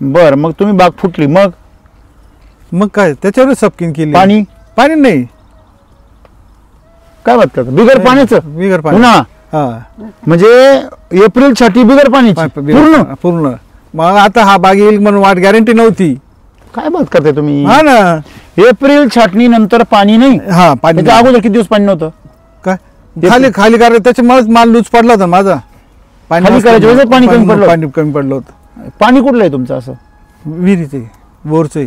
बर, मग तुम्ही बाग फुटली, मग काय त्याच्यावर सपकिन केली. पाणी पाणी नाही, काय बात करता, बिगर पाण्याचं बिगर पाणी. पुन्हा म्हणजे एप्रिल साठी बिगर पाणी पूर्ण पूर्ण. मग आता हा बाग येईल म्हणून वाट गॅरंटी नव्हती. काय बात करताय तुम्ही. हा ना, एप्रिल छाटणी नंतर पाणी नाही. हा पाणी त्याच्या अगोदर किती दिवस पाणी नव्हतं. काय खाली खाली करायचं त्याच्यामुळेच माल लूज पडला होता माझा. खाली करायच्या वेळेस पाणी कमी पडलं. पाणी कमी पडलं होतं. पाणी कुठलं आहे तुमचं. असं विहिरीचे बोरचे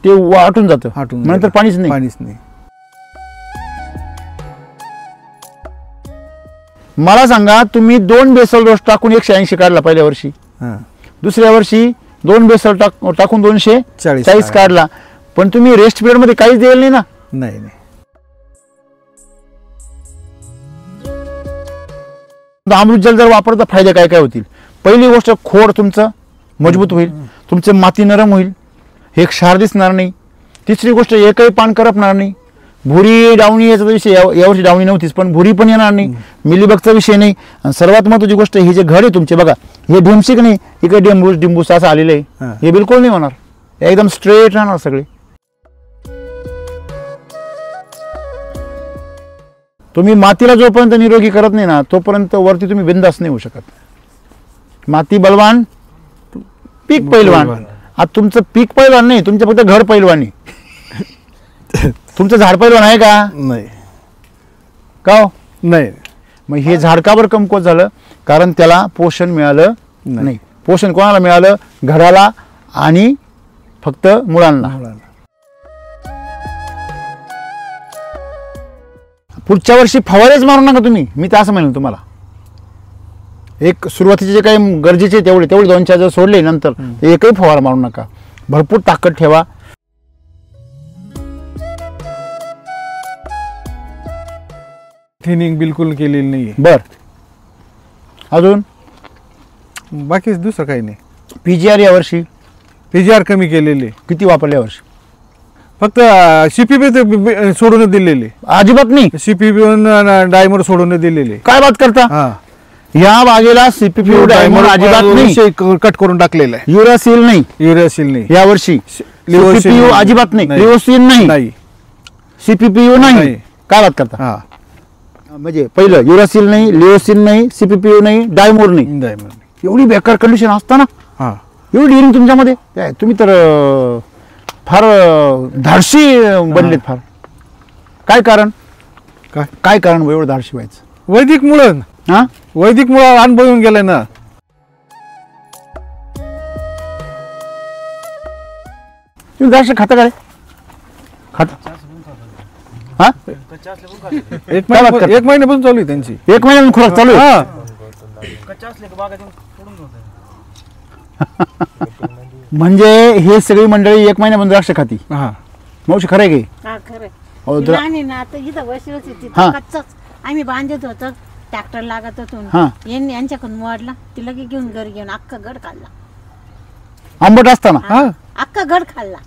ते आटून जातं, आटून नंतर पाणीच नाही. पाणीच नाही. मला सांगा, तुम्ही 2 बेसल डोस टाकून 180 काढला पहिल्या वर्षी, दुसऱ्या वर्षी 2 बेसल टाकून 240 काढला, पण तुम्ही रेस्ट पिरियड मध्ये काहीच दिलं नाही ना. नाही. अमृत जल जर वापरता फायदे काय काय होतील. पहिली गोष्ट, खोड तुमचं मजबूत होईल, तुमचे माती नरम होईल, हे क्षार दिसणार नाही. तिसरी गोष्ट, एकही पान करपणार नाही. भुरी डावणी याचा विषय यावर्षी डावणी नव्हतीच, पण भुरी पण येणार नाही, मिलीबगचा विषय नाही. आणि सर्वात महत्वाची गोष्ट, हे जे घर आहे तुमचे बघा, हे ढिमशिक नाही, इकडे डिंबूस असं आलेलं आहे, हे बिलकुल नाही होणार, एकदम स्ट्रेट राहणार सगळे. तुम्ही मातीला जोपर्यंत निरोगी करत नाही ना, तोपर्यंत वरती तुम्ही बिंदास नाही होऊ शकत. माती बलवान, पीक पैलवान. आता तुमचं पीक पैलवान नाही, तुमचं फक्त घर पैलवानी. तुमचं झाड पैलवान आहे का. नाही. का नाही. मग हे झाड का बरं कमकुवत झालं, कारण त्याला पोषण मिळालं नाही. पोषण कोणाला मिळालं, घराला आणि फक्त मुळांना. पुढच्या वर्षी फवारेच मारू नका तुम्ही, मी तर असं म्हणेन तुम्हाला. एक सुरुवातीचे जे काही गरजेचे तेवढे 2-4 जर सोडले, नंतर एकही फवारा मारू नका. भरपूर ताकद ठेवा. थिनिंग बिलकुल केलेली नाही. बर, अजून बाकी दुसरं काही नाही. पीजीआर या वर्षी पीजीआर कमी केलेले. किती वापरले या वर्षी. फक्त सीपीबी सोडून दिलेले. अजिबात नाही. सीपीबी डायमर सोडून दिलेले. काय बात करता. या बागेला सीपीपी डायमर अजिबात नाही, कट करून टाकलेला आहे. युरासील नाही. युरासील नाही या वर्षी. सीपीपीयू अजिबात नाही. लिओसीन नाही. सीपीपीयू नाही. काय बात करता. म्हणजे पहिलं युरासील नाही, लिओसीन नाही, सीपीपीयू नाही, डायमोर नाही. एवढी बेकार कंडिशन असताना एवढी डिअरिंग तुमच्यामध्ये. तुम्ही तर फार धाडशी बनलेत. फार काय कारण. काय कारण एवढं धाडशी व्हायचं. वैदिक मुळे. वैदिक मुळे अनुभव येऊन गेलाय ना. तुम्ही द्राक्ष खाता का रे. खाता. एक महिन्यापासून चालू आहे त्यांची. 1 महिन्यापासून खुराक चालू आहे. म्हणजे हे सगळी मंडळी 1 महिन्यापासून द्राक्ष खाती. मावशी खरं आहे की. आम्ही बांधत होतो, ट्रॅक्टर लागत होतो, यांच्याकडून मोडला, ती लगे घेऊन घरी घेऊन अख्खा गड खाल्ला. आंबट असताना अख्खा गड खाल्ला.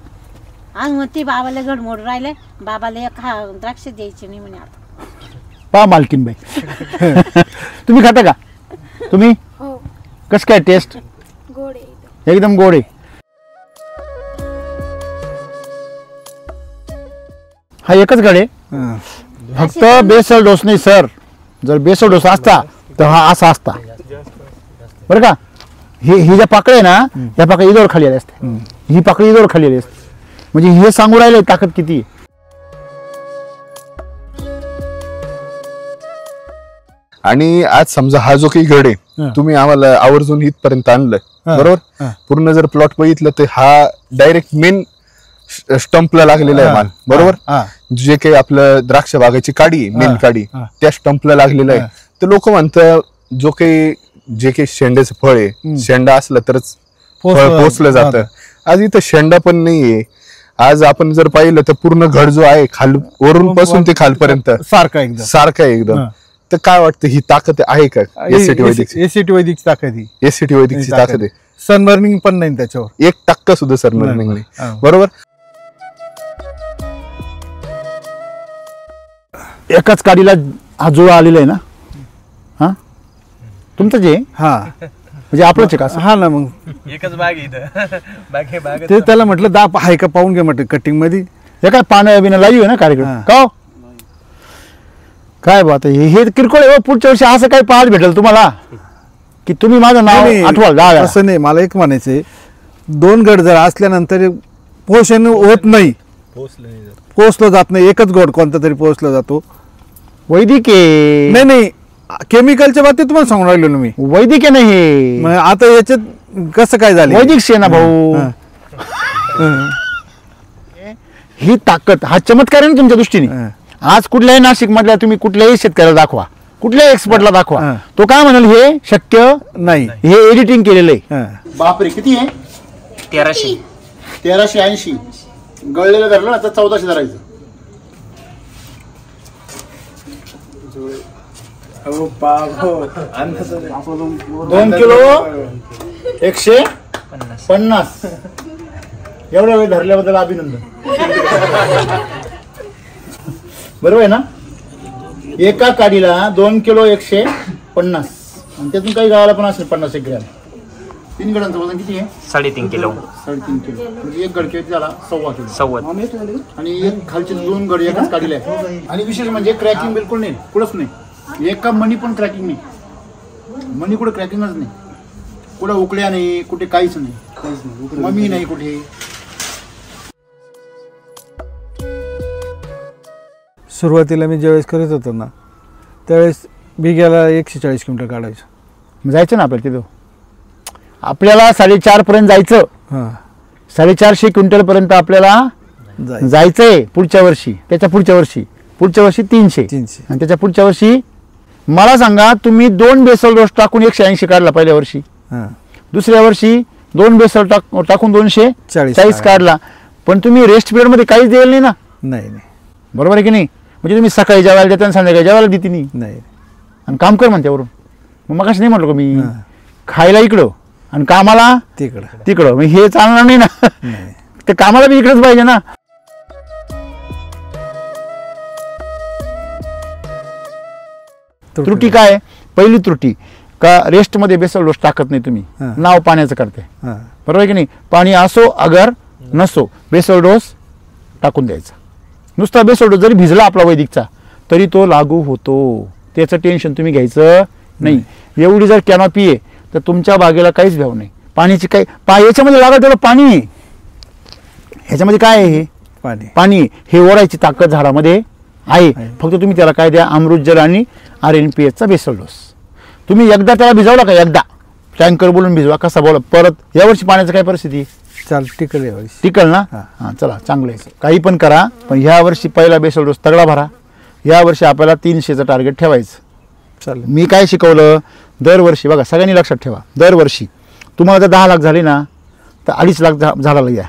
आणि मग ती बाबाला गड मोड राहिले, बाबाला एक द्राक्ष द्यायची नाही म्हणे. आता पा मालकीन बाई. तुम्ही खाता का. तुम्ही कस काय टेस्ट. गोड एकदम गोड आहे. हा एकच गड आहे. फक्त बेसल डोस नाही सर. जर बेसल डोस असता तर हा असा असता बरं का. ही ज्या पाकळ्या ना, या पाकळ्या इदोर खाली आल्या असते. ही पाकळी इदोर खाली आली असते. म्हणजे हे सांगू राहिले ताकद किती. आणि आज समजा हा जो काही गड आहे, तुम्ही आम्हाला आवर्जून इथपर्यंत आणलं बरोबर. पूर्ण जर प्लॉट बघितलं तर हा डायरेक्ट मेन स्टंपला लागलेला आहे माल बरोबर. जे काही आपलं द्राक्ष बागाची काडी मेन काडी त्या स्टंपला लागलेलं आहे. तर लोक म्हणतात जो काही जे काही शेंड्याचं फळ आहे, शेंडा असलं तरच फळ पोचलं जातं. आज इथं शेंडा पण नाहीये. आज आपण जर पाहिलं तर पूर्ण घड जो आहे खाल वरून पासून ते खालपर्यंत सारखा एकदम. तर काय वाटतं ही ताकद आहे का. एसीटी वैदिकची ताकद. एसीटी वैदिकची ताकद आहे. सनबर्निंग पण नाही त्याच्यावर. 1% सुद्धा सनबर्निंग नाही बरोबर. एकाच काडीला हा जुळा आलेला आहे ना. तुमचं जे म्हणजे आपलंच आहे का असं? हा ना, मग एकच बाग आहे इथं बाग ते त्याला म्हटलं दाप आहे का पाहून घे म्हटलं कटिंग मध्ये. हे काय पानं बिनं लाईव्ह आहे ना कार्यक्रम हा. का हो? काय बात आहे हे किरकोळ आहे हो. पुढच्या वर्षी असं काही पाहायला भेटेल तुम्हाला की तुम्ही माझं नाव नाही, आठवाल दहा वेळा. असं नाही. मला एक म्हणायचंय, 2 गड जर असल्यानंतर पोषण होत नाही, पोचलं जात नाही. एकच गोड कोणता तरी पोचला जातो. वैदिक आहे नाही नाही, केमिकलच्या बाबतीत तुम्हाला सांगून राहिलो ना मी. वैदिक आहे ना हे मग आता याच्यात कसं काय झालं? वैदिक शेना भाऊ. ही ताकद हा चमत्कार आहे ना तुमच्या दृष्टीने. हा. आज कुठल्याही नाशिक मधल्या तुम्ही कुठल्याही शेतकऱ्याला दाखवा, कुठल्याही एक्सपर्टला दाखवा, हा. तो काय म्हणाल हे शक्य नाही. हे एडिटिंग केलेलं आहे. हा. बापरे किती आहे? 1380 गळलेलं धरलं ना तर 1400 धरायचं. 2 किलो 150 एवढा वेळ धरल्याबद्दल अभिनंदन. बरोबर आहे ना? एका काडीला 2 किलो 150 आणि त्यातून काही गावाला पण असेल 50 एक ग्रॅम. 3 गडांचं वजन किती आहे? 3.5 किलो 3.5 किलो म्हणजे एक गड किती झाला? 1.25 किलो. 1.25 आणि एक खालचे 2 गड एकाच काढीला आहे. आणि विशेष म्हणजे क्रॅकिंग बिलकुल नाही, कुठंच नाही. एका मनी पण क्रॅकिंग नाही. मनी कुठे क्रॅकिंगच नाही, कुठे उकड्या नाही, कुठे काहीच नाही, ममी नाही कुठे. सुरुवातीला मी ज्यावेळेस करत होतो ना त्यावेळेस बिघ्याला 140 किलोमीटर काढायचं. जायचं ना आपल्याला तिथं. आपल्याला 4.5 पर्यंत जायचं. हां 450 क्विंटल पर्यंत आपल्याला जायचं. जायचंय पुढच्या वर्षी, त्याच्या पुढच्या वर्षी, पुढच्या वर्षी 300 300. आणि त्याच्या पुढच्या वर्षी. मला सांगा तुम्ही 2 बेसल डोस टाकून 180 काढला पहिल्या वर्षी, हां दुसऱ्या वर्षी 2 बेसल टाकून 240 काढला, पण तुम्ही रेस्ट पिरियड मध्ये काहीच द्यायला नाही ना. नाही नाही बरोबर आहे की नाही? म्हणजे तुम्ही सकाळी जेवायला देता आणि संध्याकाळी जेवायला देते नाही नाही. आणि काम कर म्हणत्यावरून. मग नाही म्हटलं का मी हां. खायला इकडं आणि कामाला तिकडं तिकडं, मग हे चालणार नाही ना. नाही. ते कामाला बी इकडेच पाहिजे ना. त्रुटी काय? पहिली त्रुटी का रेस्ट मध्ये बेसल डोस टाकत नाही तुम्ही, हां. नाव पाण्याचं करते. हां बरोबर आहे की नाही? पाणी असो अगर नसो बेसल डोस टाकून द्यायचा. नुसता बेसल डोस जरी भिजला आपला वैदिकचा तरी तो लागू होतो. त्याचं टेन्शन तुम्ही घ्यायचं नाही. एवढी जर कॅनॉपी आहे तर तुमच्या बागेला काहीच भ्याव नाही. पाण्याची काही याच्यामध्ये लागत तेवढं पाणी आहे. ह्याच्यामध्ये काय आहे? हे पाणी पाणी हे ओढायची ताकद झाडामध्ये आहे. फक्त तुम्ही त्याला काय द्या? अमृत जल आणि RNPH बेसल डोस. तुम्ही एकदा त्याला भिजवला का? एकदा टँकर बोलून भिजवा. कसा बोला परत यावर्षी पाण्याची काय परिस्थिती? चाल टिकल यावेळेस. टिकल ना? हां चला चांगलं आहे. काही पण करा पण ह्या वर्षी पहिला बेसल डोस तगडा भरा. या वर्षी आपल्याला 300चं टार्गेट ठेवायचं. चालेल. मी काय शिकवलं? दरवर्षी बघा सगळ्यांनी लक्षात ठेवा, दरवर्षी तुम्हाला जर 10 लाख झाली ना तर 2.5 लाख झाडाला द्या.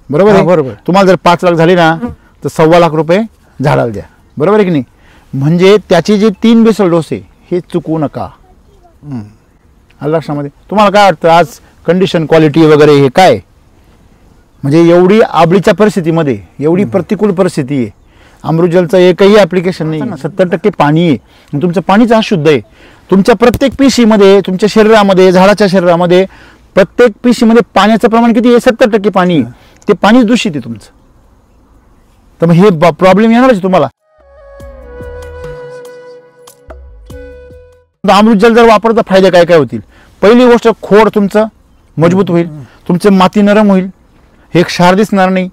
बरोबर हां, आहे? बरोबर. तुम्हाला जर 5 लाख झाली ना तर 1.25 लाख रुपये झाडाला द्या. बरोबर आहे की नाही? म्हणजे त्याची जे 3 बेसल डोस आहे हे चुकवू नका. आलं लक्षामध्ये? तुम्हाला काय वाटतं आज कंडिशन क्वालिटी वगैरे हे काय? म्हणजे एवढी आबळीच्या परिस्थितीमध्ये एवढी प्रतिकूल परिस्थिती आहे, अमृतजलचं एकही ॲप्लिकेशन नाही. 70% पाणी आहे आणि तुमचं पाणीच अशुद्ध आहे. तुमच्या प्रत्येक पिशीमध्ये, तुमच्या शरीरामध्ये, झाडाच्या शरीरामध्ये प्रत्येक पिशीमध्ये पाण्याचं प्रमाण किती आहे? 70% पाणी आहे. ते पाणीच दूषित आहे तुमचं. तर मग हे प्रॉब्लेम येणारच तुम्हाला. अमृतजल जर वापरता फायदे काय काय होतील? पहिली गोष्ट खोड तुमचं मजबूत होईल, तुमचे माती नरम होईल, हे क्षार दिसणार नाही.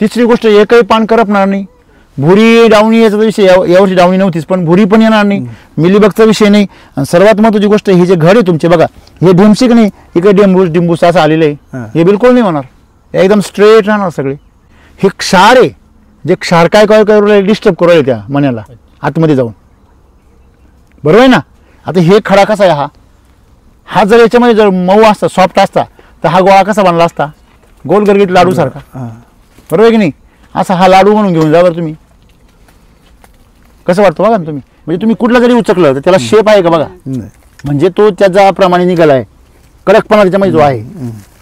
तिसरी गोष्ट एकही पान करपणार नाही. भुरी डावणी याचा विषय यावर्षी डावणी नव्हतीच पण भुरी पण येणार नाही, मिलीबगचा विषय नाही. आणि सर्वात महत्त्वाची गोष्ट हे जे घड आहे तुमचे बघा, हे ढिमशिक नाही इकडे डिंबूस असं आलेलं आहे, हे बिलकुल नाही होणार. एकदम स्ट्रेट राहणार सगळे. हे क्षार आहे, जे क्षार काय काय करू डिस्टर्ब करू राहिले त्या मण्याला आतमध्ये जाऊन. बरोबर आहे ना? आता हे खडा कसा आहे? हा जर याच्यामध्ये जर मऊ असता, सॉफ्ट असता तर हा गोळा कसा बनला असता? गोल गरगीत लाडू सारखा. बरोबर आहे की नाही? असा हा लाडू म्हणून घेऊन जा बरं तुम्ही. कसं वाटतं बघा ना तुम्ही. म्हणजे तुम्ही कुठला जरी उचकलं तर त्याला शेप आहे का बघा? म्हणजे तो त्याच्या प्रमाणे निघाला आहे, कडकपणा त्याच्यामध्ये जो आहे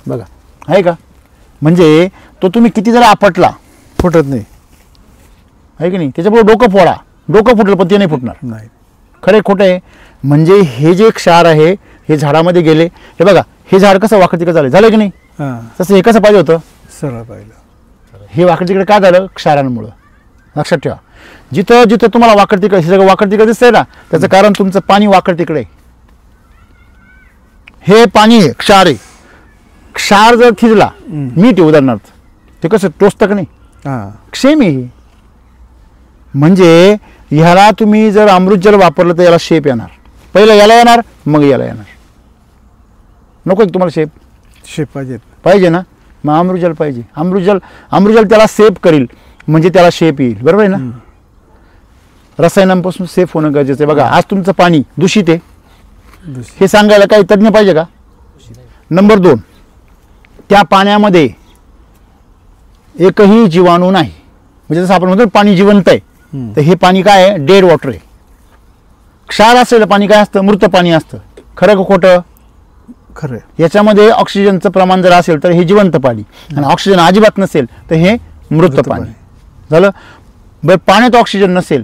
बघा, आहे का? म्हणजे तो तुम्ही किती जर आपटला फुटत नाही, आहे की नाही? त्याच्यापुढे डोकं फोडा, डोकं फुटलं पण ते नाही फुटणार. नाही. खरे खोटं आहे? म्हणजे हे जे क्षार आहे हे झाडामध्ये गेले, हे बघा हे झाड कसं वाकड तिकडे झालं की नाही, हां तसं हे कसं पाहिजे होतं, सरळ पाहिलं. हे वाकड तिकडे काय झालं, क्षारांमुळं. लक्षात ठेवा, जिथं जिथं तुम्हाला वाकड तिकडे, हे सगळं वाकड तिकडे दिसतंय ना, त्याचं कारण तुमचं पाणी वाकड तिकडे आहे. हे पाणी आहे, क्षार आहे. क्षार जर थिजला, मीठ आहे उदाहरणार्थ, ते कसं टोचतं का नाही, हां क्षेम आहे हे. म्हणजे ह्याला तुम्ही जर अमृत जल वापरलं तर याला शेप येणार, पहिलं याला येणार मग याला येणार. नको एक तुम्हाला शेप शेप पाहिजेत. पाहिजे ना, मग अमृतजल पाहिजे. अमृतजल त्याला सेफ करील म्हणजे त्याला शेप येईल. बरोबर आहे ना. रसायनांपासून सेफ होणं गरजेचं आहे. बघा आज तुमचं पाणी दूषित आहे हे सांगायला काही तज्ज्ञ पाहिजे का. नंबर 2, त्या पाण्यामध्ये एकही जीवाणू नाही. म्हणजे जसं आपण म्हणतो पाणी जिवंत आहे, तर हे पाणी काय आहे, डेड वॉटर आहे. क्षार असलेलं पाणी काय असतं, मृत पाणी असतं. खरं का खोटं, खरं. याच्यामध्ये ऑक्सिजनचं प्रमाण जर असेल तर हे जिवंत पाणी, आणि ऑक्सिजन अजिबात नसेल तर हे मृत पाणी झालं. बरं पाण्यात ऑक्सिजन नसेल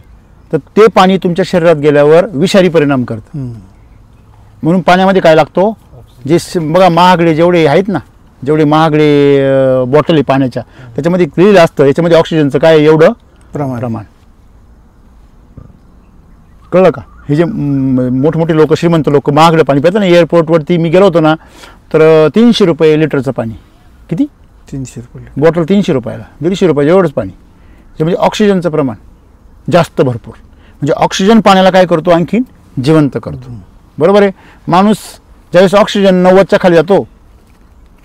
तर ते पाणी तुमच्या शरीरात गेल्यावर विषारी परिणाम करतं. म्हणून पाण्यामध्ये काय लागतो, जे बघा महागडे जेवढे आहेत ना, जेवढे महागडे बॉटल आहे पाण्याच्या, त्याच्यामध्ये लिहिलं असतं याच्यामध्ये ऑक्सिजनचं काय एवढं प्रमाण. कळलं का. हे जे मोठमोठे लोक, श्रीमंत लोक महागडं पाणी पितात ना, एअरपोर्टवरती मी गेलो होतो ना, तर 300 रुपये लिटरचं पाणी. किती, 300 रुपये बॉटल 300 रुपयाला, 150 रुपये एवढंच पाणी. म्हणजे ऑक्सिजनचं प्रमाण जास्त भरपूर. म्हणजे ऑक्सिजन पाण्याला काय करतो, आणखीन जिवंत करतो. बरोबर आहे. माणूस ज्यावेळेस ऑक्सिजन 90च्या खाली जातो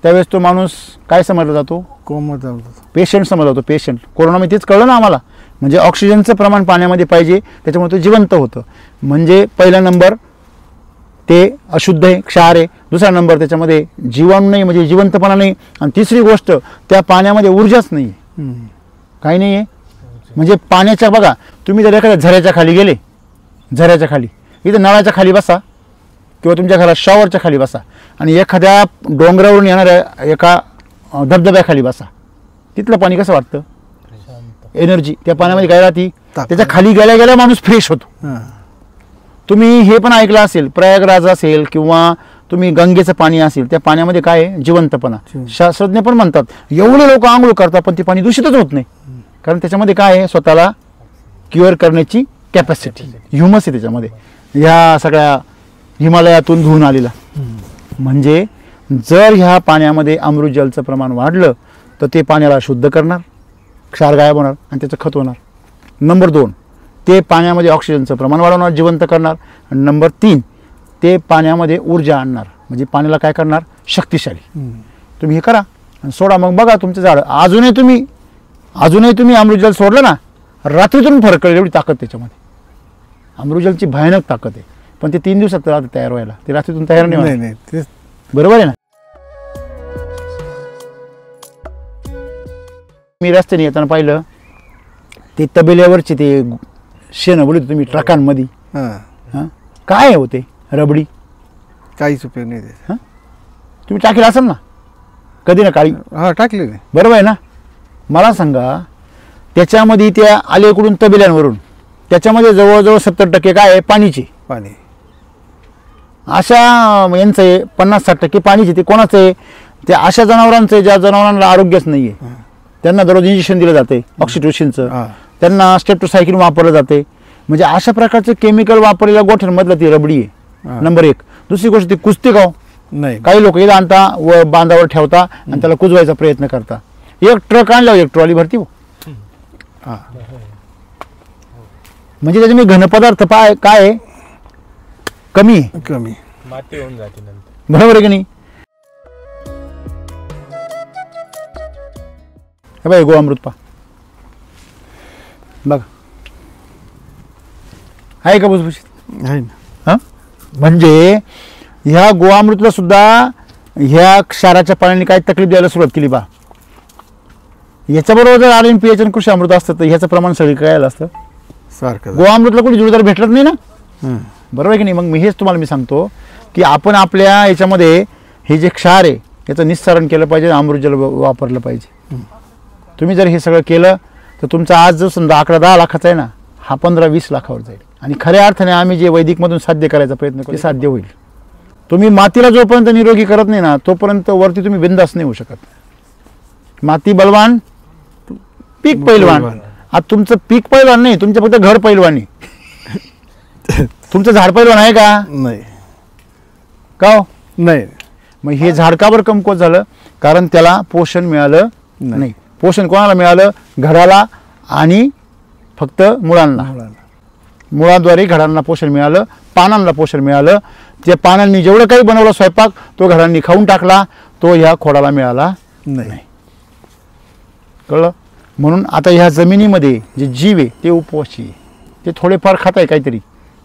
त्यावेळेस तो माणूस काय समजला जातो, कोमत पेशंट समजला जातो. पेशंट कोरोनामध्ये तेच कळलं ना आम्हाला. म्हणजे ऑक्सिजनचं प्रमाण पाण्यामध्ये पाहिजे, त्याच्यामुळे तो जिवंत होतं. म्हणजे पहिला नंबर ते अशुद्ध आहे, क्षार आहे. दुसरा नंबर त्याच्यामध्ये जीवाणू नाही, म्हणजे जिवंतपणा नाही. आणि तिसरी गोष्ट त्या पाण्यामध्ये ऊर्जाच नाही आहे, काही नाही आहे. म्हणजे पाण्याच्या बघा, तुम्ही जर एखाद्या झऱ्याच्या खाली गेले, झऱ्याच्या खाली, इथं नळाच्या खाली बसा किंवा तुमच्या घरात शॉवरच्या खाली बसा, आणि एखाद्या डोंगरावरून येणाऱ्या एका धबधब्याखाली बसा, तिथलं पाणी कसं वाटतं, एनर्जी त्या पाण्यामध्ये काय राहते, त्याच्या खाली गेल्या गेल्या माणूस फ्रेश होतो. तुम्ही हे पण ऐकलं असेल, प्रयागराज असेल किंवा तुम्ही गंगेचं पाणी असेल, त्या पाण्यामध्ये काय आहे, जिवंतपणा. शास्त्रज्ञ पण म्हणतात एवढे लोक आंघोळ करतात पण ते पाणी दूषितच होत नाही, कारण त्याच्यामध्ये काय आहे, स्वतःला क्युअर करण्याची कॅपॅसिटी, ह्युमस आहे त्याच्यामध्ये, ह्या सगळ्या हिमालयातून धुवून आलेला. म्हणजे जर ह्या पाण्यामध्ये अमृत जलचं प्रमाण वाढलं तर ते पाण्याला शुद्ध करणार, क्षार गायब होणार आणि त्याचं खत होणार. नंबर 2, ते पाण्यामध्ये ऑक्सिजनचं प्रमाण वाढवणार, जिवंत करणार. आणि नंबर 3, ते पाण्यामध्ये ऊर्जा आणणार, म्हणजे पाण्याला काय करणार, शक्तिशाली. तुम्ही हे करा आणि सोडा, मग बघा तुमचं झाड. अजूनही तुम्ही अमृतजल सोडलं ना, रात्रीतून फरक कळेल एवढी ताकद त्याच्यामध्ये. अमृतजलची भयानक ताकद आहे, पण ते 3 दिवसात तयार व्हायला, ते रात्रीतून तयार नाही. बरोबर आहे ना. मी रस्त्याने येताना पाहिलं ते तबेल्यावरचे ते शेण बोलत तुम्ही ट्रकांमध्ये, काय होते रबडी, काहीच उपयोग नाही. तुम्ही टाकेल असाल ना कधी ना काळी. हा टाकले. बरोबर आहे ना. मला सांगा, त्याच्यामध्ये त्या अलीकडून तबेल्यांवरून त्याच्यामध्ये जवळजवळ 70% काय आहे, पाणीचे पाणी. अशा यांचं आहे 50-60% पाणीचे. ते कोणाचं आहे, ते अशा जनावरांचं आहे ज्या जनावरांना आरोग्यच नाही आहे. त्यांना दररोज इंजेक्शन दिलं जाते ऑक्सिटोसिनचं, त्यांना स्टेप्टोसायक्लिन वापरलं जाते. म्हणजे अशा प्रकारचे केमिकल वापरलेल्या गोठ्यांमधलं ती रबडी आहे नंबर 1. दुसरी गोष्ट ती कुस्ती गाव नाही, काही लोक इथं आणता व बांधावर ठेवता आणि त्याला कुजवायचा प्रयत्न करता. एक ट्रक आणला, एक ट्रॉली भरती. म्हणजे त्याच्यामध्ये घनपदार्थ काय आहे, कमी माती होऊन जाते नंतर. बरोबर आहे की नाही. हे बाई गोअमृत पा बघा, आहे का भुसभुशीत, आहे ना. म्हणजे ह्या गोअमृतला सुद्धा ह्या क्षाराच्या पाण्याने काय तकलीफ द्यायला सुरुवात केली बा. याच्याबरोबर जर RNPH आणि कृषी अमृत असतं तर ह्याचं प्रमाण सगळी काय असतं सारखं. गोअमृतला कोणी जोडीदार भेटलंच नाही ना. बरोबर आहे की नाही. मग मी हेच तुम्हाला सांगतो की आपण आपल्या याच्यामध्ये हे जे क्षार आहे याचं निस्सारण केलं पाहिजे, अमृतजल वापरलं पाहिजे. तुम्ही जर हे सगळं केलं तर तुमचा आज जो समजा आकडा 10 लाखाचा आहे ना, हा 15-20 लाखावर जाईल. आणि खऱ्या अर्थाने आम्ही जे वैदिकमधून साध्य करायचा प्रयत्न करू ते साध्य होईल. तुम्ही मातीला जोपर्यंत निरोगी करत नाही ना तोपर्यंत वरती तुम्ही बिंदास नाही होऊ शकत. माती बलवान पीक पैलवान. आता तुमचं पीक पैलवान नाही, तुमचं फक्त घर पैलवानी. तुमचं झाड पैलवान आहे का? नाही का हो? नाही. मग हे झाड का बरं कमकुवत झालं? कारण त्याला पोषण मिळालं नाही. पोषण कोणाला मिळालं? घडाला आणि फक्त मुळांना. मुळाद्वारे घडांना पोषण मिळालं, पानांना पोषण मिळालं. त्या पानांनी जेवढं काही बनवलं स्वयंपाक तो घडांनी खाऊन टाकला, तो ह्या खोडाला मिळाला नाही. कळलं? म्हणून आता ह्या जमिनीमध्ये जे जीव आहे ते उपवासी आहे. ते थोडेफार खात आहे काहीतरी,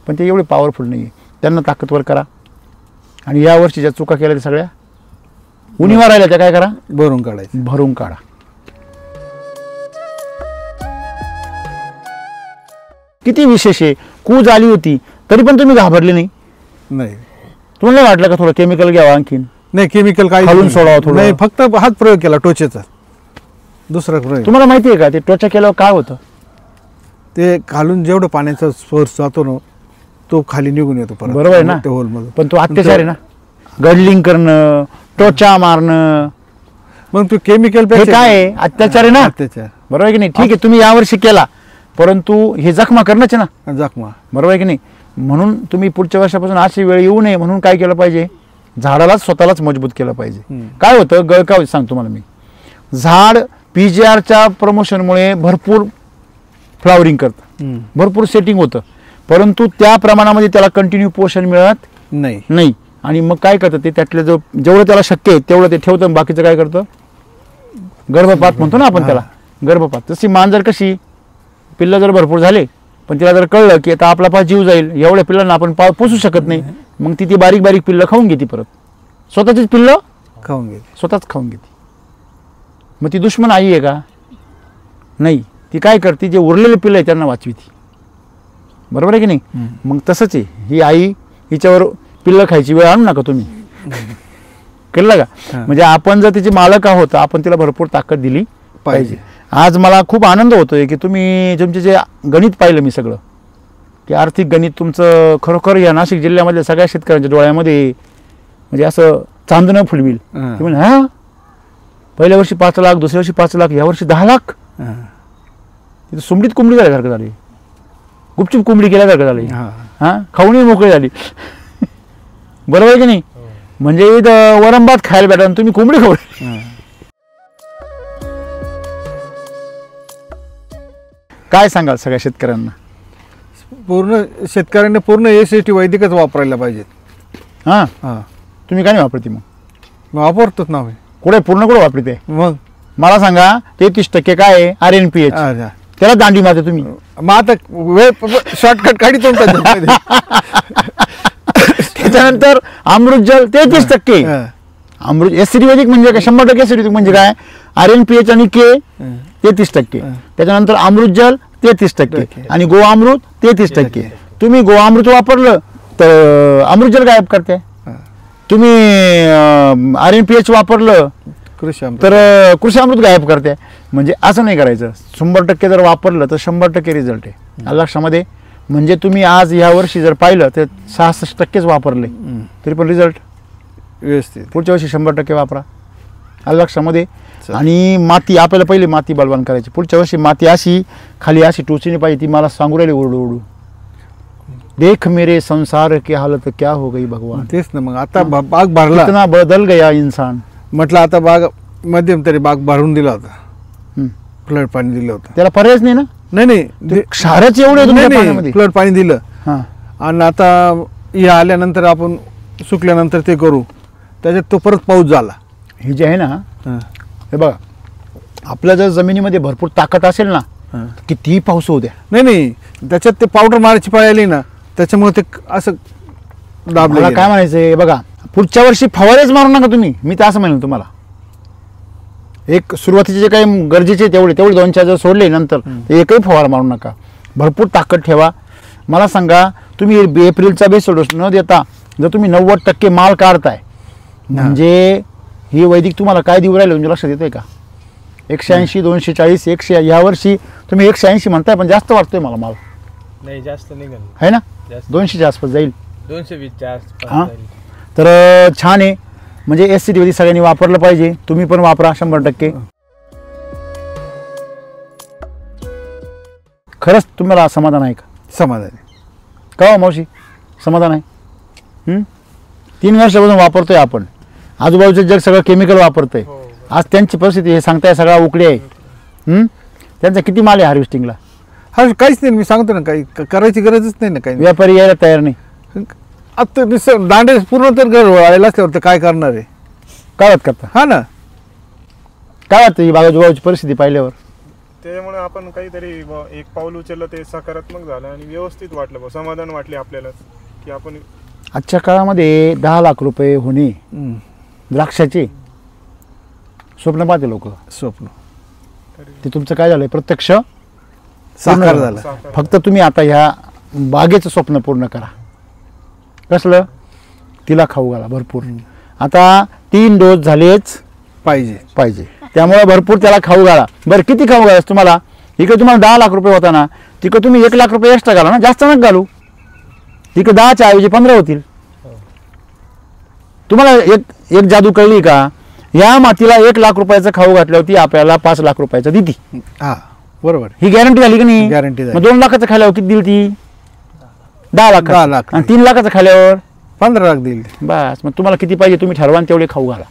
पण ते एवढे पॉवरफुल नाही आहे. त्यांना ताकदवर करा. आणि या वर्षी ज्या चुका केल्या त्या सगळ्या उणीवा राहिल्या त्या काय करा? भरून काढायचं. भरून काढा. किती विशेष आहे, कूज आली होती तरी पण तुम्ही घाबरले नाही. नाही. तुम्हाला नाही वाटलं का थोडं केमिकल घ्यावं आणखीन? नाही केमिकल काही खालून सोडावं थोडं. नाही, फक्त हाच प्रयोग केला टोचेचा, दुसरा प्रयोग. तुम्हाला माहिती आहे का ते टोचा केल्यावर काय होतं? ते खालून जेवढं पाण्याचा सोर्स जातो ना तो खाली निघून येतो परत. बरोबर आहे ना? त्या होलमधून. पण तो अत्याचार आहे ना, गडलिंग करणं, टोचा मारणं, मग तू केमिकल हे काय आहे? अत्याचार आहे ना. अत्याचार. बरोबर आहे की नाही? ठीक आहे तुम्ही यावर्षी केला, परंतु हे जखमा करणंच आहे ना. जखमा. बरोबर आहे की नाही? म्हणून तुम्ही पुढच्या वर्षापासून अशी वेळ येऊ नये म्हणून काय केलं पाहिजे? झाडालाच स्वतःलाच मजबूत केलं पाहिजे. काय होतं गळकाव सांगतो तुम्हाला मी. झाड PGRच्या प्रमोशनमुळे भरपूर फ्लावरिंग करतं, भरपूर सेटिंग होतं, परंतु त्या प्रमाणामध्ये त्याला कंटिन्यू पोषण मिळत नाही. आणि मग काय करतं ते त्यातलं जेवढं त्याला शक्य आहे तेवढं ते ठेवतं. बाकीचं काय करतं? गर्भपात म्हणतो ना आपण त्याला, गर्भपात. तशी मांजर कशी, पिल्लं जर भरपूर झाले पण तिला जर कळलं की आता आपला पास जीव जाईल, एवढ्या पिल्लांना आपण पोसू शकत नाही, मग ती बारीक बारीक पिल्लं खाऊन घेते, परत स्वतःचीच पिल्लं खाऊन घेते, स्वतःच खाऊन घेते. मग ती दुश्मन आई आहे का? नाही. ती काय करते? जे उरलेले पिल्लं आहे त्यांना वाचविती. बरोबर आहे की नाही? मग तसंच आहे, ही आई हिच्यावर पिल्लं खायची वेळ आणू नका तुम्ही. कळलं का? म्हणजे आपण जर तिचे मालक आहोत आपण तिला भरपूर ताकद दिली पाहिजे. आज मला खूप आनंद होतोय की तुम्ही तुमचे जे गणित पाहिलं मी सगळं, की आर्थिक गणित तुमचं खरोखर या नाशिक जिल्ह्यामधल्या सगळ्या शेतकऱ्यांच्या डोळ्यामध्ये म्हणजे असं चांदणं फुलविल. ते म्हणे हा पहिल्या वर्षी 5 लाख, दुसऱ्या वर्षी 5 लाख, या वर्षी 10 लाख. तिथे सुमडीत कोंबडी झाल्यासारखं झाली, गुपचूप कोंबडी केल्यासारखं झाली. हा खाऊनही मोकळी झाली. बरोबर आहे की नाही? म्हणजे वरंभात खायला भेटा आणि तुम्ही कोंबडी खाऊ. काय सांगाल सगळ्या शेतकऱ्यांना? पूर्ण शेतकऱ्यांनी पूर्ण SST वैदिकच वापरायला पाहिजेत. हां हां. तुम्ही काय नाही वापरते? मग वापरतोच ना. कुठे पूर्ण कुठे वापरते? मग मला सांगा 33% काय आहे? RNPH. त्याला दांडी मारते तुम्ही. मग आता वेळ शॉर्टकट काढितो. त्याच्यानंतर अमृत जल 33%. अमृत एसिडी वैदिक म्हणजे काय? 100% एसिडी म्हणजे काय? RNPH आणि K 33%. त्याच्यानंतर अमृत जल 33% आणि गोअमृत 33%. तुम्ही गोअमृत वापरलं तर अमृत जल गायब करते. तुम्ही RNPH वापरलं तर कृषी अमृत गायब करते. म्हणजे असं नाही करायचं. 100% जर वापरलं तर 100% रिझल्ट आहे लक्षामध्ये. म्हणजे तुम्ही आज ह्या वर्षी जर पाहिलं तर 66%च वापरले तरी पण रिझल्ट व्यवस्थित. पुढच्या वर्षी 100% वापरा लक्षामध्ये. आणि माती आपल्याला पहिले माती बलवान करायची. पुढच्या वर्षी माती अशी खाली अशी टोचीने पाहिजे. ती मला सांगू राहिली ओरडू ओरडू, देख मेरे संसार की हालत क्या हो गई भगवान. तेच ना. मग आता बाग भरला, कितना बदल गया इंसान. म्हटलं आता बाग मध्यम तरी बाग भरून दिला होता, फ्लड पाणी दिलं होतं. त्याला पर्यायच नाही ना. नाही क्षारच एवढे तुमच्या पाण्यामध्ये. फ्लड पाणी दिलं. हां. आणि आता हे आल्यानंतर आपण सुकल्यानंतर ते करू. त्याच्यात तो परत पाऊस झाला. हे जे आहे ना, हे बघा आपल्या जर जमिनीमध्ये भरपूर ताकद असेल ना कितीही पाऊस होऊ द्या. नाही त्याच्यात ते पावडर मारायची पाळी आली ना त्याच्यामुळे ते असं दाबलं. मला काय म्हणायचंय बघा, पुढच्या वर्षी फवारेच मारू नका तुम्ही. मी तर असं म्हणेन तुम्हाला, एक सुरुवातीचे जे काही गरजेचे तेवढे 2-4 जर सोडले नंतर एकही फवारा मारू नका. भरपूर ताकद ठेवा. मला सांगा तुम्ही एप्रिलचा बेस डोस न देता जर तुम्ही 90% माल काढताय म्हणजे ही वैदिक तुम्हाला काय देऊ राहिलं म्हणजे लक्षात येतंय का? 180, 240, 100. या वर्षी तुम्ही 180 म्हणताय पण जास्त वाटतोय मला माल. नाही जास्त निघाल आहे ना, 200च्या आसपास जाईल. 220च्या आसपास हां. तर छान आहे. म्हणजे SCT वैदिक सगळ्यांनी वापरलं पाहिजे. तुम्ही पण वापरा 100%. खरंच तुम्हाला समाधान आहे का? समाधान का हो मावशी समाधान आहे? 3 वर्षापासून वापरतोय आपण. आजूबाजूचं जग सगळं केमिकल वापरतंय. आज त्यांची परिस्थिती हे सांगताय सगळा उकडी आहे. त्यांचा किती माल आहे हार्वेस्टिंगला? हा काहीच नाही. मी सांगतो ना, काही करायची गरजच नाही ना. काही व्यापारी यायला तयार नाही. आता दांडे पूर्ण तर घर वळायला असल्यावर तर काय करणार आहे? काय वाट करता? हा ना. काय वाटतं ही बाजूबाजूची परिस्थिती पाहिल्यावर? त्यामुळे आपण काहीतरी एक पाऊल उचललं ते सकारात्मक झालं आणि व्यवस्थित वाटलं बा, समाधान वाटले आपल्यालाच की आपण आजच्या काळामध्ये 10 लाख रुपये होणे द्राक्षाचे स्वप्न पाहते लोक. स्वप्न ते तुमचं काय झालंय? प्रत्यक्ष साकार झालं. फक्त तुम्ही आता ह्या बागेचं स्वप्न पूर्ण करा. कसलं? तिला खाऊ घाला भरपूर. आता 3 डोस झालेच पाहिजे. त्यामुळे भरपूर त्याला खाऊ घाला. बरं किती खाऊ घालायचं तुम्हाला? इकडे तुम्हाला 10 लाख रुपये होता ना, तिकडे तुम्ही 1 लाख रुपये एक्स्ट्रा घाला ना, जास्त नका घालू. तिकडे 10च्या ऐवजी 15 होतील. तुम्हाला एक जादू कळली का? या मातीला 1 लाख रुपयाचं खाऊ घातल्यावरती आपल्याला 5 लाख रुपयाचं देती. हा बरोबर. ही गॅरंटी झाली की नाही? गॅरंटी झाली. मग 2 लाखाचं खाल्यावर किती दिली ती? 10 लाख. 10 लाख. आणि 3 लाखाचं खाल्यावर 15 लाख देईल. बस. मग तुम्हाला किती पाहिजे तुम्ही ठरवा आणि तेवढे खाऊ घाला.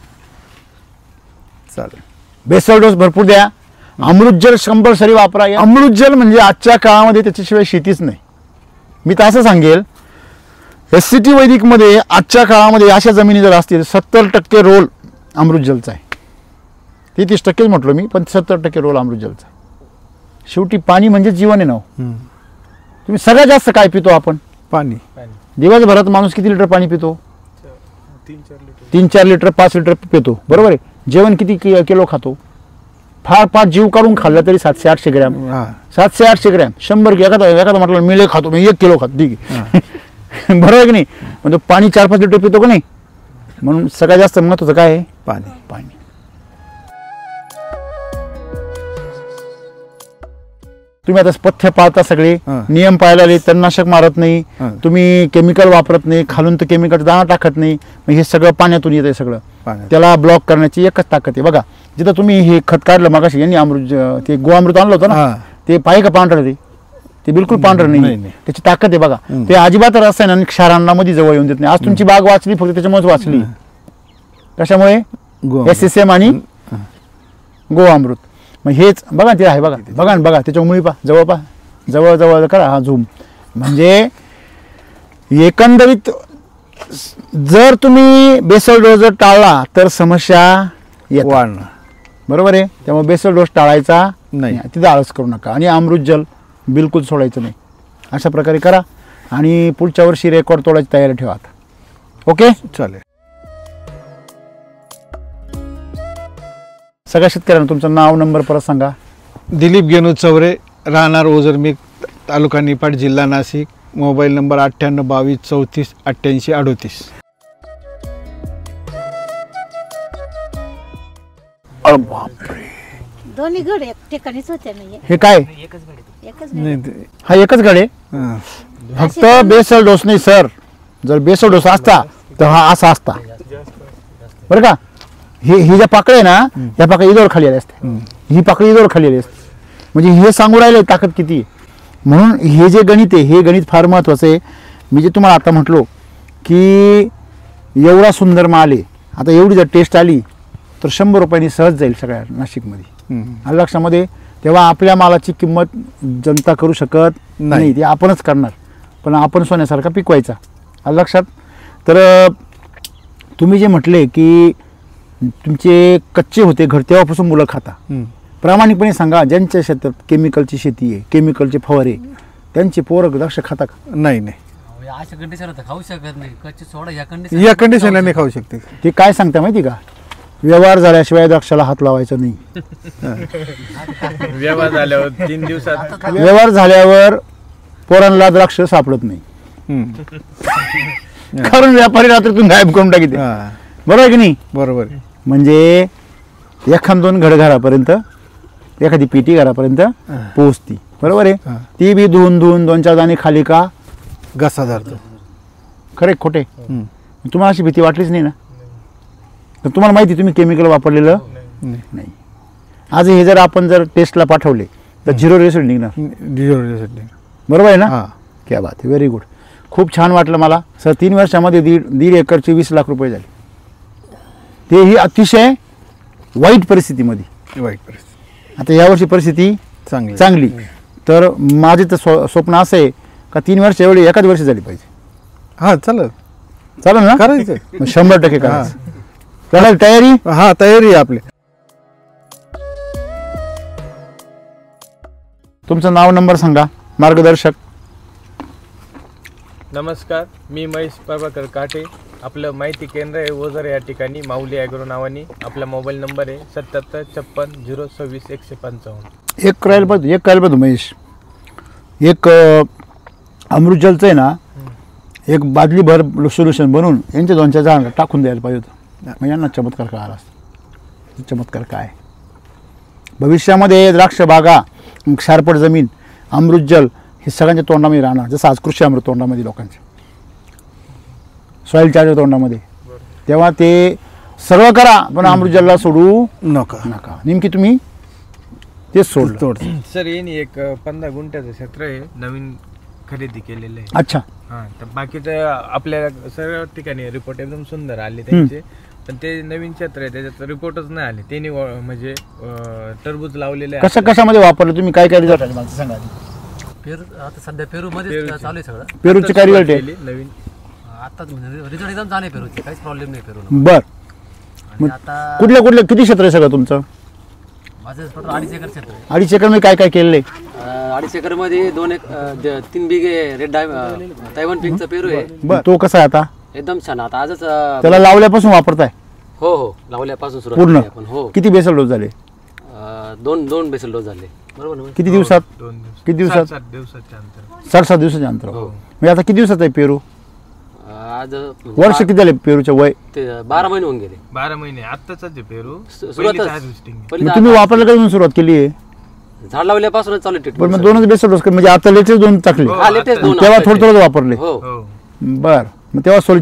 चालेल. बेसल डोस भरपूर द्या. अमृत जल कंपल्सरी वापरा. अमृत जल म्हणजे आजच्या काळामध्ये त्याच्याशिवाय शेतीच नाही. मी तर असं सांगेल, SCT वैदिकमध्ये आजच्या काळामध्ये अशा जमिनी जर असतील 70% रोल अमृत जलचा आहे. 30% म्हटलो मी, पण 70% रोल अमृत जलचा आहे. शेवटी पाणी म्हणजे जीवन आहे ना. तुम्ही सगळ्यात जास्त काय पितो आपण? पाणी. दिवसभरात माणूस किती लिटर पाणी पितो? 3-4 लिटर 3-4 लिटर 5 लिटर पितो. बरोबर आहे. जेवण किती किलो खातो? फार जीव काढून खाल्लं तरी 700-800 ग्रॅम. 700-800 ग्रॅम. 100 एखादा म्हटलं मी खातो, मी 1 किलो खातो. ठीक आहे. बरोबर आहे की नाही? म्हणजे पाणी 4-5 लिटर पितो का नाही? म्हणून सगळ्यात जास्त महत्वाचं काय आहे? पाणी. तुम्ही आता पथ्य पाळता, सगळे नियम पाळले, तणनाशक मारत नाही, तुम्ही केमिकल वापरत नाही, खालून तर केमिकल दाणा टाकत नाही. मग हे सगळं पाण्यातून येत आहे. सगळं त्याला ब्लॉक करण्याची एकच ताकद आहे. बघा जिथं तुम्ही हे खत काढलं मागाशी, यांनी ते गोअमृत आणलं होतं ना, ते पाहिजे का पांढरं? ते बिलकुल पांढरं नाही. त्याची ताकद आहे बघा. ते अजिबात रसायन आणि क्षारांना मध्ये जवळ येऊन देत नाही. आज तुमची बाग वाचली फक्त त्याच्यामुळेच वाचली. कशामुळे? SSM आणि गोअमृत. मग हेच बघा ते आहे. बघा त्याच्या मुळी पहा, जवळ करा हा झूम. म्हणजे एकंदरीत जर तुम्ही बेसल डोस जर टाळला तर समस्या वाढणार. बरोबर आहे. त्यामुळे बेसल डोस टाळायचा नाही. तिथं आळस करू नका. आणि अमृत जल बिलकुल सोडायचं नाही. अशा प्रकारे करा आणि पुढच्या वर्षी रेकॉर्ड तोडायची तयारी ठेवा. ओके चालेल. सगळ्या शेतकऱ्यांना तुमचं नाव नंबर परत सांगा. दिलीप गेनू चौरे, राहणार ओझरमेघ, तालुका निफाड, जिल्हा नाशिक. Mobile number 98 22 34 88 38. अरे बापरे. दोन्ही गड एक ठिकाणीच होते ना. हे काय? एकच नाही गड. हा एकच गड आहे. फक्त बेसल डोस नाही सर. जर बेसल डोस असता तर हा असा असता. बरं का? ही ज्या पाकळ्या आहे ना, या पाकळ्या इदोर खाली आल्या असते. ही पाकळी इदोर खाली आली असते. म्हणजे हे सांगू राहिले ताकद किती आहे. म्हणून हे जे गणित आहे, हे गणित फार महत्वाचं आहे. मी जे तुम्हाला आता म्हटलो की एवढा सुंदर माल आहे, आता एवढी जर टेस्ट आली तर 100 रुपयांनी सहज जाईल सगळ्या नाशिकमध्ये. आलं लक्षामध्ये? तेव्हा आपल्या मालाची किंमत जनता करू शकत नाही. ती आपणच करणार. पण आपण सोन्यासारखा पिकवायचा. आलं लक्षात? तर तुम्ही जे म्हटले की तुमचे कच्चे होते घर तेव्हापासून मुलं खाता, प्रामाणिकपणे सांगा, ज्यांच्या शेतात केमिकलची शेती आहे, केमिकलचे फवारे, त्यांचे पोरं द्राक्ष खाता का? नाही. अशा कंडिशन खाऊ शकत नाही. कच्चे सोडा या कंडिशनला नाही खाऊ शकते. ते काय सांगता माहिती का? व्यवहार झाल्याशिवाय द्राक्षाला हात लावायचा नाही. व्यवहार झाल्यावर 3 दिवसात व्यवहार झाल्यावर पोरांना द्राक्ष सापडत नाही. कारण व्यापारी रात्रीतून गायब करून टाकीते. बरोबर आहे की नाही? बरोबर. म्हणजे 1-2 घड घरापर्यंत, एखादी पेटी घरापर्यंत पोहोचती. बरोबर आहे? ती बी धुवून 2-4 दाणे खाली का घसा धरतो. खरे खोटे? तुम्हाला अशी भीती वाटलीच नाही ना? तर तुम्हाला माहिती तुम्ही केमिकल वापरलेलं नाही. आज हे जर आपण जर टेस्टला पाठवले तर 0 रिझल्ट निघणार. बरोबर आहे ना? हां. क्या बात आहे, व्हेरी गुड. खूप छान वाटलं मला सर. 3 वर्षामध्ये दीड एकरचे 20 लाख रुपये झाले, तेही अतिशय वाईट परिस्थितीमध्ये. वाईट परिस्थिती. आता यावर्षी परिस्थिती चांगली. तर माझे तर स्वप्न असं आहे का 3 वर्ष एवढी एकाच वर्षी झाली पाहिजे. हा चालेल ना? करायचं. मग 100% करायचं. चालेल, तयारी? हा तयारी आहे आपली. तुमचं नाव नंबर सांगा मार्गदर्शक. नमस्कार, मी महेश प्रभाकर काटे. आपलं माहिती केंद्र आहे ओझर या ठिकाणी, माऊली ॲग्रो नावाने. आपला मोबाईल नंबर आहे 77 56 026 155. एक करायला पाहिजे महेश. एक अमृतजलचं आहे ना, एक बादलीभर सोल्युशन बनवून यांच्या 2-4 झाडांना टाकून द्यायला पाहिजे होतं. मग यांना चमत्कार कळाला असता. चमत्कार काय भविष्यामध्ये द्राक्ष बागा, क्षारपट जमीन, अमृतजल हे सगळ्यांच्या तोंडामध्ये राहणार. जसं आज कृषी अमृत तोंडामध्ये, लोकांच्या सॉईल चार्जर तोंडामध्ये. तेव्हा ते सगळं करा पण अमृतजलला सोडू नका. नेमकी तुम्ही तेच सोडलं. सर यांनी एक 15 गुंठ्याचं क्षेत्र आहे नवीन खरेदी केलेलं आहे. अच्छा. हां, तर बाकीचं आपल्याला सर्व ठिकाणी रिपोर्ट एकदम सुंदर आले त्यांचे. पण ते नवीन क्षेत्र आहे त्याच्यात रिपोर्टच नाही आले. त्यांनी म्हणजे टरबूज लावलेले आहे. कशामध्ये वापरलं तुम्ही? काय रिझल्ट आले मला सांगा. पेरू आता सध्या पेरू मध्ये चालू आहे सगळं. पेरूचे काय रिझल्ट आहे? नवीन आता रिझल्ट एकदम चांगले पेरूचे, काहीच प्रॉब्लेम नाही पेरू. बर. आणि आता कुठल्या किती क्षेत्र आहे सगळं तुमचं? माझं टोटल 2.5 एकर क्षेत्र आहे. 2.5 एकर मध्ये काय केलेलं आहे? 2.5 एकर मध्ये 3 बिघे रेड तैवान पिंकचं पेरू आहे. बर. तो कसा आहे आता? एकदम छान. आता आजच त्याला लावल्यापासून वापरताय? हो लावल्यापासून सुरुवात पूर्ण? केली आपण. हो. किती बेसल डोस झाले? 2 बेसल डोस झाले. बरोबर ना? किती दिवसात? 2 दिवस. किती दिवसात? 7 दिवसाच्या अंतर. 7 दिवसाच्या अंतर. म्हणजे आता किती दिवसात आहे पेरू? आज वर्ष किती झाले पेरूचे वय? ते 12 महिने होऊन गेले. 12 महिने आत्ताच आहे पेरू. सुरुवातच मग तुम्ही वापरायला कधी सुरुवात केली आहे? झाड लावल्यापासूनच चालू पण ट्रीटमेंट. मग 2च बेसल डोस म्हणजे आता लेटेस्ट 2 टाकले? हा लेटेस्ट 2. तेव्हा थोडं वापरले? हो बर. मग तेव्हा सॉइल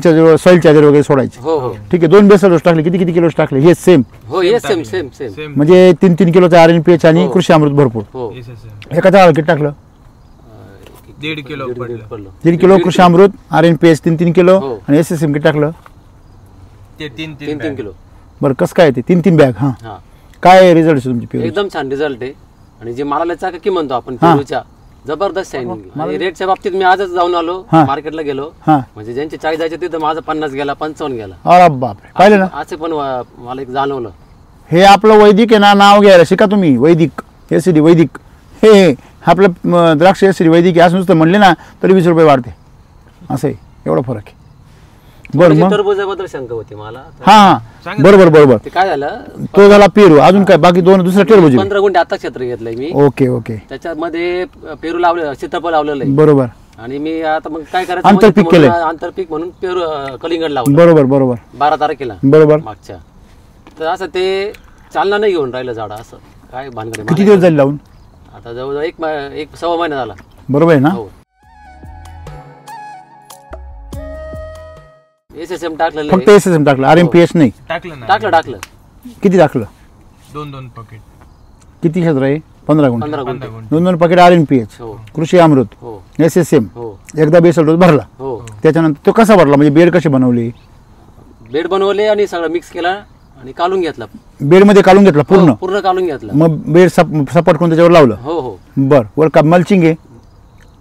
चार्जर वगैरे सोडायचे? हो हो ठीक आहे. 2 बेसल डोस टाकले. किती किलो टाकले? हे सेम हो. ये सेम. म्हणजे 3 किलोचा RNPH आणि कृषी अमृत भरपूर. हो. एका झाडाला किती टाकलं? 1.5 किलो पडलं. 3 किलो कृषी अमृत, RNPH 3 किलो हो. आणि SSM किती टाकलं? ते 3 किलो. बरं. कसं काय ते 3 बॅग? हां. हा काय रिझल्ट आहे तुमची पेरू? एकदम छान रिझल्ट आहे. आणि जे मालाला चाकी म्हणतो आपण पेरूच्या, जबरदस्त शायनिंग. आणि रेटच्या बाबतीत मी आजच जाऊन आलो मार्केटला गेलो. म्हणजे ज्यांचे 40 जायचे तिथं माझा 50 गेला, 55 गेला. अरे बापरे. पाहिलं ना? असं पण मला एक जाणवलं. हे आपलं वैदिक आहे ना, नाव घ्यायला शिका तुम्ही. वैदिक एसिडी वैदिक. हे आपलं द्राक्ष एसिडी वैदिक असं नुसतं म्हणले ना तरी 20 रुपये वाढते. असं आहे, एवढा फरक आहे. बरं. मग टरबूजाबद्दल शंका होती मला. हां बरोबर. ते काय झालं, तो झाला पेरू. अजून काय बाकी 2 दुसरा टरबूज? 15 गुंठे आता क्षेत्र घेतलंय मी. ओके. त्याच्यामध्ये पेरू लावले, सीताफळ लावलेलं आहे. बरोबर. आणि मी आता मग काय करायचं, आंतरपीक केलंय. आंतरपीक म्हणून पेरू कलिंगड लावलं. बरोबर 12 तारखेला बरोबर. मागच्या. तर असं ते चालना नाही घेऊन राहिलं झाड. असं काय भानगड. किती दिवस झाले लावून? आता जवळजवळ 1.25 महिना झाला. बरोबर आहे ना? हो. SSM टाकलेलं फक्त SSM टाकलं, RNPH नाही टाकलं. किती टाकलं? 2 पॉकेट. किती क्षेत्र आहे? 15 गुंठे. 15 गुंठे. 2 पॅकेट RNPH, हो कृषी अमृत, हो SSM. हो एकदा बेसल डोस भरला. हो. त्याच्यानंतर तो कसा भरला? म्हणजे बेड कशी बनवली? बेड बनवले आणि सगळं मिक्स केला आणि काढून घेतला. बेडमध्ये काढून घेतला पूर्ण? पूर्ण काढून घेतला. मग बेड सपाट करून त्याच्यावर लावलं? हो हो. बर. वर का मल्चिंग आहे?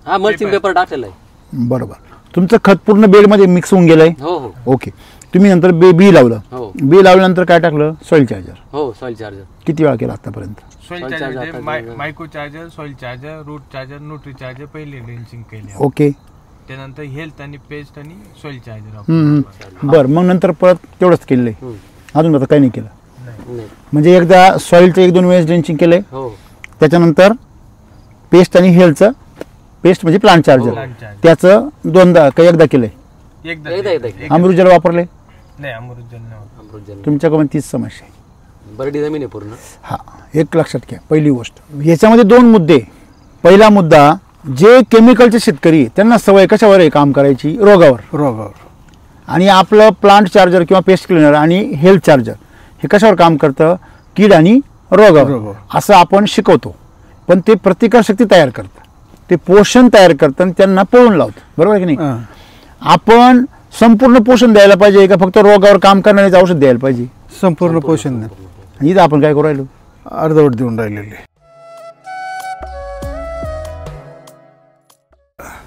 हा मल्चिंग पेपर टाकलेला आहे. बरोबर. तुमचं खत पूर्ण बेडमध्ये मिक्स होऊन गेलंय? हो हो. ओके. तुम्ही नंतर बी लावलं? हो. बी लावल्यानंतर काय टाकलं? Soil charger. हो सॉइल चार्जर. किती वेळा केला आतापर्यंत? Soil charger, micro charger, soil charger, root charger, nutri charger पहिले ड्रिंचिंग केले. ओके. त्यानंतर हेल्थ आणि पेस्ट आणि सॉइल चार्जर. बरं. मग नंतर परत तेवढंच केलंय? अजून आता काही नाही केलं? नाही. म्हणजे एकदा सॉइलचं 1-2 वेळेस ड्रिंचिंग केलंय? हो. त्याच्यानंतर पेस्ट आणि हेल्थचं, पेस्ट म्हणजे प्लांट चार्जर, त्याचं 2दा का एकदा केलंय? एकदा. अमृतजल वापरले? नाही, अमृतजल. तुमच्याकडे तीच समस्या आहे. बरडी जमीन आहे पूर्ण. हा, एक लक्षात घ्या. पहिली गोष्ट ह्याच्यामध्ये 2 मुद्दे. पहिला मुद्दा, जे केमिकलचे शेतकरी त्यांना सवय कशावर आहे काम करायची? रोगावर. आणि आपलं प्लांट चार्जर किंवा पेस्ट क्लिनर आणि हेल्थ चार्जर हे कशावर काम करतं? कीड आणि रोगावर असं आपण शिकवतो, पण ते प्रतिकारशक्ती तयार करतं, ते पोषण तयार करतं आणि त्यांना पळून लावतं, बरोबर आहे की नाही? आपण संपूर्ण पोषण द्यायला पाहिजे का फक्त रोगावर काम करणारेच औषध द्यायला पाहिजे? संपूर्ण पोषण इथं आपण काय करू राहिलो? अर्धवट देऊन राहिलेले.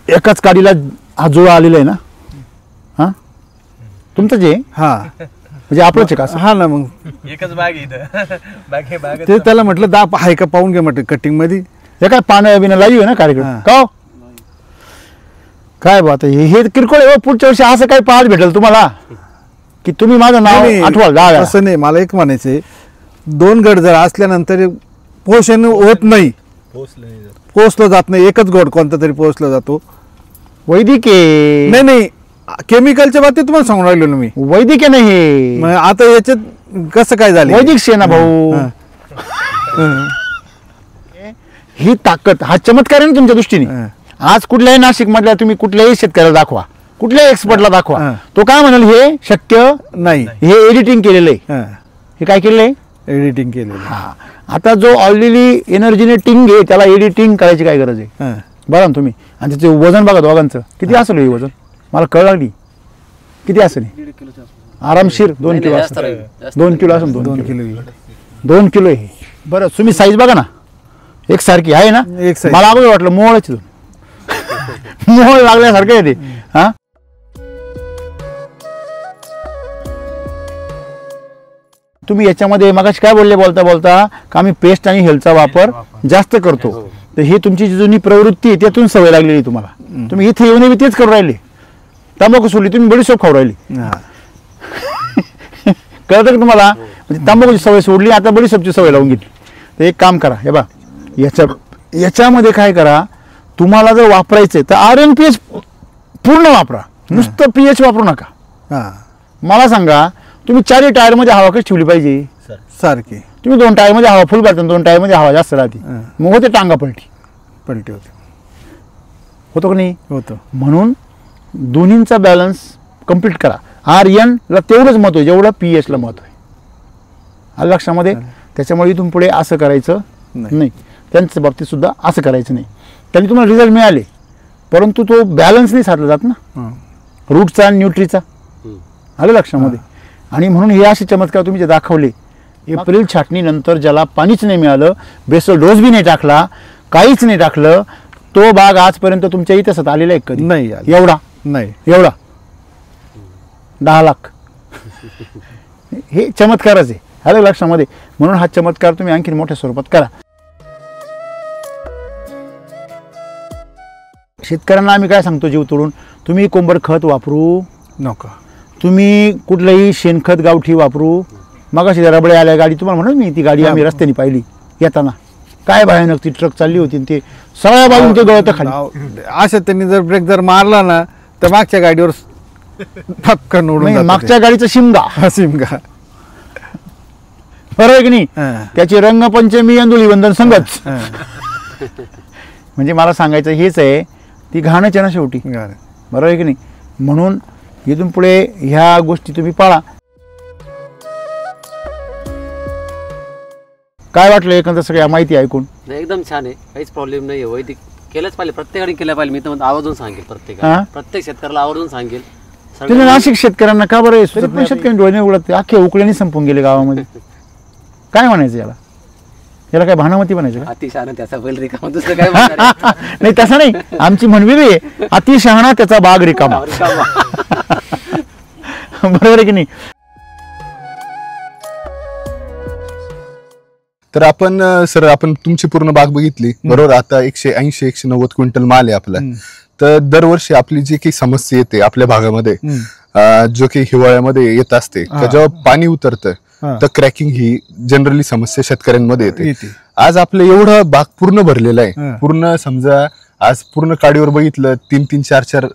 एकाच काडीला हा जुळा आलेला आहे ना? हा तुमचं जे हा म्हणजे आपलंच आहे का असं? हा ना, मग एकच बाग आहे इथं. बाग ते त्याला म्हटलं दाप आहे का पाहून घे म्हटलं कटिंग मध्ये. हे काय पानं बिनं लाईव्ह आहे ना कार्यक्रम हा. का हो? काय बात आहे, हे किरकोळ आहे हो. पुढच्या वर्षी असं काही पाहायला भेटेल तुम्हाला की तुम्ही माझं नाव नाही, आठवाल दहा वेळा. असं नाही. मला एक म्हणायचंय, 2 गट जर असल्यानंतर पोषण होत नाही, पोचलं जात नाही. एकच गोड कोणता तरी पोचला जातो. वैदिक आहे. नाही नाही, केमिकलच्या बाबतीत तुम्हाला सांगून राहिलो ना मी. वैदिक आहे ना हे. मग आता याच्यात कसं काय झालं? वैदिक शेना भाऊ. ही ताकद, हा चमत्कार आहे ना तुमच्या दृष्टीने. आज कुठल्याही नाशिक मधल्या तुम्ही कुठल्याही शेतकऱ्याला दाखवा, कुठल्याही एक्सपर्टला दाखवा, तो काय म्हणाल हे शक्य नाही. हे एडिटिंग केलेलं आहे. हे काय केलेलं आहे? एडिटिंग केलेलं. हा. आता जो ऑलरेडी एनर्जीने टिंग आहे त्याला एडिटिंग करायची काय गरज आहे? बघा ना तुम्ही. आणि त्याचे वजन बघा दोघांचं किती असेल हे वजन, मला कळ लागली किती असेल? आरामशीर 2 किलो असेल. 2 किलो असेल. 2 किलो 2 किलो आहे. बरं तुम्ही साईज बघा ना, एकसारखी आहे ना? एक size. मला अगोदर वाटलं मोहळच मोहळ लागल्यासारखं आहे ते. हा तुम्ही याच्यामध्ये मगाशी काय बोलले बोलता बोलता का आम्ही पेस्ट आणि हेल्थचा वापर जास्त करतो, तर ही तुमची जी जुनी प्रवृत्ती आहे त्यातून सवय लागलेली तुम्हाला. तुम्ही इथे येऊन बी तेच करू राहिले. तंबाखू सोडली तुम्ही, बडीशोप खाऊ राहिली. कळतं का तुम्हाला? म्हणजे तंबाखूची सवय सोडली, आता बडीशोपची सवय लावून घेतली. तर एक काम करा, हे बा याच्यामध्ये काय करा, तुम्हाला जर वापरायचं तर RNPH पूर्ण वापरा, नुसतं pH वापरू नका. मला सांगा, तुम्ही 4 टायरमध्ये हवा कशी ठेवली पाहिजे? सारखी. तुम्ही 2 टायरमध्ये हवा फुल भरता, 2 टायरमध्ये हवा जास्त राहते, मग होते टांगा पलटी होते. होतो का नाही? होतं. म्हणून दोन्हींचा बॅलन्स कम्प्लीट करा. RN ला तेवढंच महत्व आहे जेवढं pH ला महत्व आहे. आलं लक्षामध्ये? त्याच्यामुळे इथून पुढे असं करायचं नाही, त्यांच्या बाबतीत सुद्धा असं करायचं नाही. त्यांनी तुम्हाला रिझल्ट मिळाले, परंतु तो बॅलन्स नाही साधला जात ना रूटचा आणि न्यूट्रीचा. आलं लक्षामध्ये? आणि म्हणून हे असे चमत्कार तुम्ही जे दाखवले, एप्रिल छाटणीनंतर ज्याला पाणीच नाही मिळालं, बेसल डोस बी नाही टाकला, काहीच नाही टाकलं, तो बाग आजपर्यंत तुमच्या इतिहासात आलेला आहे कधी? नाही. एवढा नाही. एवढा 10 लाख हे चमत्कारच आहे. आलं लक्षामध्ये? म्हणून हा चमत्कार तुम्ही आणखी मोठ्या स्वरूपात करा. शेतकऱ्यांना आम्ही काय सांगतो जीव तोडून, तुम्ही कोंबड खत वापरू नका, तुम्ही कुठलंही शेणखत गावठी वापरू. मगाशी रबडे आल्या गाडी, तुम्हाला म्हणून मी ती गाडी आम्ही रस्त्याने पाहिली येताना, काय भयानक ती ट्रक चालली होती, ते सगळ्या बाजून ते गळत खाली. अशा त्यांनी जर ब्रेक जर मारला ना तर मागच्या गाडीवर फक्कन उडून जातं मागच्या गाडीचा शिमगा. ते. शिमगा. बरोबर आहे की नाही? त्याची रंगपंचमी आणि धुलीवंदन संगच. म्हणजे मला सांगायचं हेच आहे, ती घाणच आहे ना शेवटी. बरोबर आहे की नाही? म्हणून इथून पुढे ह्या गोष्टी तुम्ही पाळा. काय वाटलं एकंदर सगळ्या माहिती ऐकून? एकदम छान आहे, काहीच प्रॉब्लेम नाही. वैदिक केलंच पाहिजे, प्रत्येकाने केलं पाहिजे. मी तर म्हणतो आवर्जून सांगेल, प्रत्येक शेतकऱ्याला आवर्जून सांगेल. तुम्ही नाशिक शेतकऱ्यांना का बरं शेतकऱ्यांनी डोळे नाही उघडत? अख्खे उकळ्याने संपून गेले गावामध्ये. काय म्हणायचं याला? याला काय भानामती म्हणायचं? अतिशहाणा त्याचा बैल रिकामा, दुसरं काय म्हणणार? नाही तसं नाही, आमची म्हणवी आहे, अतिशहाणा त्याचा बाग रिकामा. बरोबर आहे की नाही? तर आपण सर, आपण तुमची पूर्ण बाग बघितली बरोबर. आता 180-190 क्विंटल माल आहे आपला. तर दरवर्षी आपली जी काही समस्या येते आपल्या भागामध्ये, जो काही हिवाळ्यामध्ये येत असते, जेव्हा पाणी उतरतं तर क्रॅकिंग ही जनरली समस्या शेतकऱ्यांमध्ये येते. आज आपलं एवढं बाग पूर्ण भरलेलं आहे, पूर्ण समजा आज पूर्ण काडीवर बघितलं 3-3, 4-4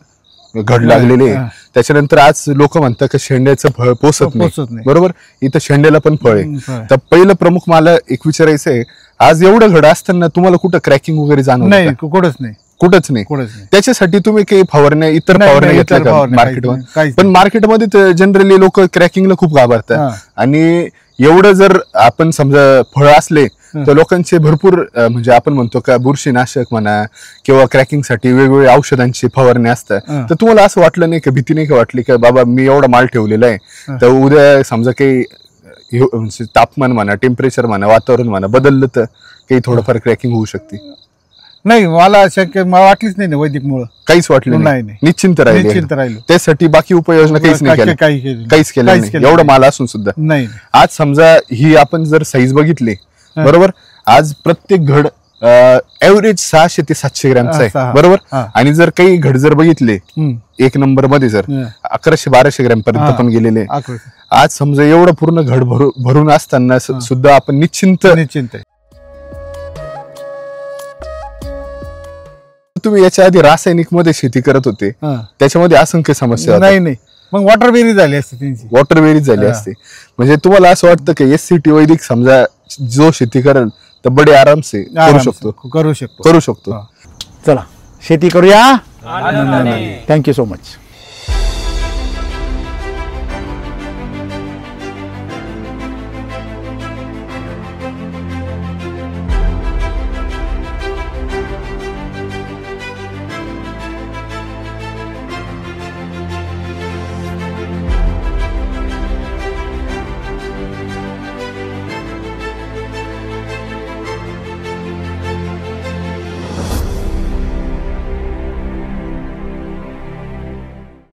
घड लागलेले. त्याच्यानंतर आज लोक म्हणतात की शेंड्याचं फळ पोसत नाही, बरोबर. इथं शेंड्याला पण फळ आहे. तर पहिलं प्रमुख मला एक विचारायचं आहे, आज एवढं घड असताना तुम्हाला कुठं क्रॅकिंग वगैरे जाणवत नाही? कुठंच नाही. कुठंच नाही. कुठंच नाही. त्याच्यासाठी तुम्ही काही फवारण्या इतर नाही, फवारण्या नाही, घेतल्या इतर का फवारण्या मार्केटमध्ये? काहीच पण मार्केटमध्ये जनरली लोक क्रॅकिंगला खूप घाबरतात आणि एवढं जर आपण समजा फळ असले तर लोकांचे भरपूर म्हणजे आपण म्हणतो का बुरशीनाशक म्हणा किंवा क्रॅकिंगसाठी वेगवेगळ्या औषधांची फवारणी असतात. तर तुम्हाला असं वाटलं नाही का, भीती नाही का वाटली का बाबा मी एवढा माल ठेवलेला आहे तर उद्या समजा काही म्हणजे तापमान म्हणा, टेम्परेचर म्हणा, वातावरण म्हणा बदललं तर काही थोडंफार क्रॅकिंग होऊ शकते? नाही, मला शक्य मला वाटलीच नाही ना वैदिक मुळे. काहीच वाटलं नाही, नाही, निश्चिंत राहिले. निश्चिंत राहिलो. त्यासाठी बाकी उपाययोजना काहीच नाही केल्या? काही केलं काहीच केलं काहीच नाही केलं एवढं नाही. माल असून सुद्धा? नाही. आज समजा ही आपण जर साईज बघितली बरोबर, आज प्रत्येक घड एव्हरेज 600 ते 700 ग्रॅमचा आहे सहा. बरोबर. आणि जर काही घड जर बघितले एक नंबर मध्ये जर 1100-1200 ग्रॅम पर्यंत पण गेलेले, आज समजा एवढं पूर्ण घड भरून असताना सुद्धा आपण निश्चिंत आहे. तुम्ही याच्या आधी रासायनिक मध्ये शेती करत होते, त्याच्यामध्ये असंख्य समस्या होत्या. नाही, मग वॉटर बेरी झाली असते त्यांची. वॉटर बेरीज झाली असते. म्हणजे तुम्हाला असं वाटतं की SCT वैदिक समजा जो शेती करेल तर बडे आराम से करू शकतो. चला शेती करूया. Thank you so much.